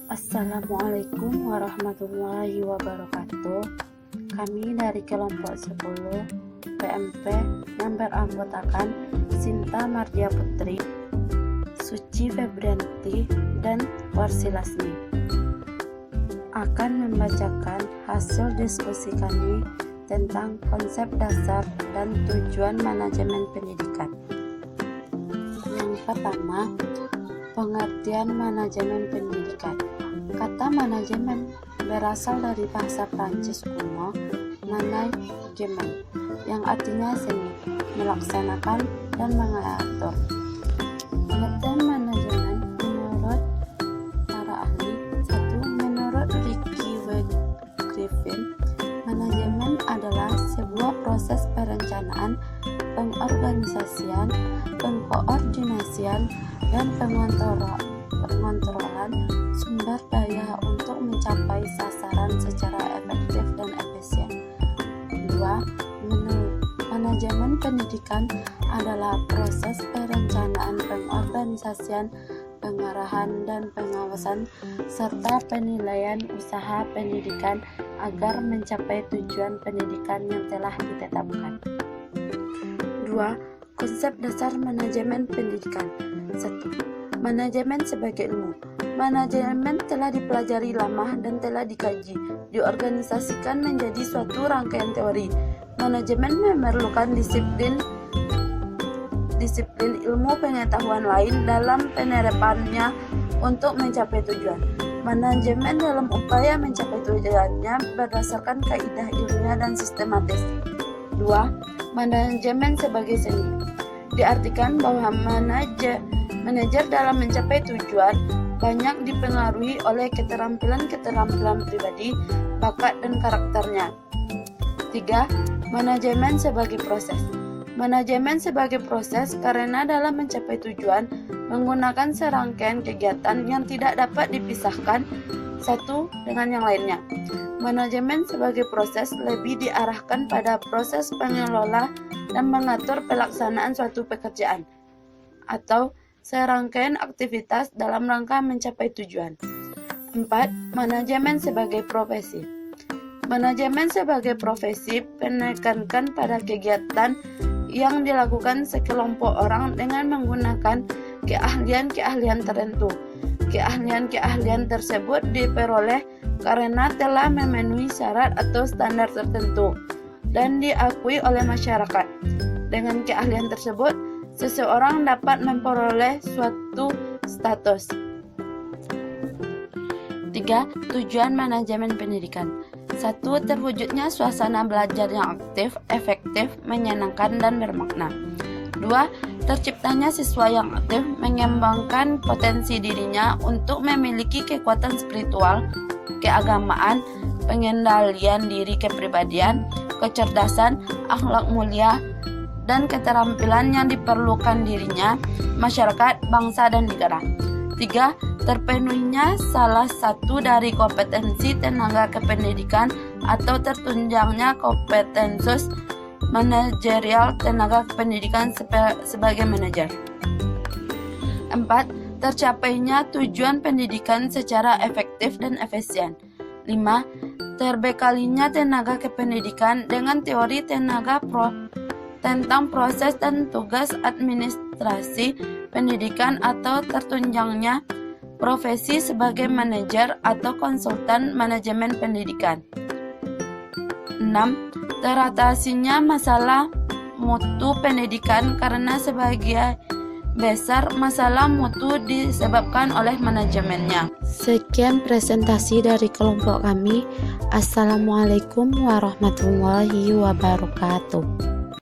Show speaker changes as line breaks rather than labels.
Assalamualaikum warahmatullahi wabarakatuh. Kami dari kelompok 10 PMP yang beranggotakan Sinta Mardia Putri, Suci Febrianti, dan Warsi Lasmi akan membacakan hasil diskusi kami tentang konsep dasar dan tujuan manajemen pendidikan. Yang pertama, pengertian manajemen pendidikan. Kata manajemen berasal dari bahasa Prancis kuno management, yang artinya seni, melaksanakan, dan mengatur. Pengertian manajemen menurut para ahli. 1. Menurut Ricky W. Griffin, manajemen adalah sebuah proses perencanaan, pengorganisasian, pengkoordinasian, dan pengontrolan sumber daya untuk mencapai sasaran secara efektif dan efisien. 2. Manajemen pendidikan adalah proses perencanaan, pengorganisasian, pengarahan, dan pengawasan serta penilaian usaha pendidikan agar mencapai tujuan pendidikan yang telah ditetapkan. 2. Konsep dasar manajemen pendidikan. 1. Manajemen sebagai ilmu. Manajemen telah dipelajari lama dan telah dikaji, diorganisasikan menjadi suatu rangkaian teori. Manajemen memerlukan disiplin ilmu pengetahuan lain dalam penerapannya untuk mencapai tujuan. Manajemen dalam upaya mencapai tujuannya berdasarkan kaidah ilmiah dan sistematis. 2. Manajemen sebagai seni. Diartikan bahwa manajer dalam mencapai tujuan banyak dipengaruhi oleh keterampilan pribadi, bakat, dan karakternya. 3. Manajemen sebagai proses. Manajemen sebagai proses karena dalam mencapai tujuan menggunakan serangkaian kegiatan yang tidak dapat dipisahkan satu dengan yang lainnya. Manajemen sebagai proses lebih diarahkan pada proses pengelola dan mengatur pelaksanaan suatu pekerjaan atau serangkaian aktivitas dalam rangka mencapai tujuan. 4. Manajemen sebagai profesi. Manajemen sebagai profesi menekankan pada kegiatan yang dilakukan sekelompok orang dengan menggunakan keahlian-keahlian tertentu. Keahlian-keahlian tersebut diperoleh karena telah memenuhi syarat atau standar tertentu dan diakui oleh masyarakat. Dengan keahlian tersebut, seseorang dapat memperoleh suatu status. 3. Tujuan manajemen pendidikan. 1. Terwujudnya suasana belajar yang aktif, efektif, menyenangkan, dan bermakna. 2. Terciptanya siswa yang aktif, mengembangkan potensi dirinya untuk memiliki kekuatan spiritual, keagamaan, pengendalian diri kepribadian, kecerdasan, akhlak mulia, dan keterampilan yang diperlukan dirinya, masyarakat, bangsa, dan negara. 3. Terpenuhinya salah satu dari kompetensi tenaga kependidikan atau tertunjangnya kompetensi manajerial tenaga kependidikan sebagai manajer. 4. Tercapainya tujuan pendidikan secara efektif dan efisien. 5. Terbekalinya tenaga kependidikan dengan teori tentang proses dan tugas administrasi pendidikan atau tertunjangnya profesi sebagai manajer atau konsultan manajemen pendidikan. 6. Teratasinya masalah mutu pendidikan karena sebagian besar masalah mutu disebabkan oleh manajemennya. Sekian presentasi dari kelompok kami. Assalamualaikum warahmatullahi wabarakatuh.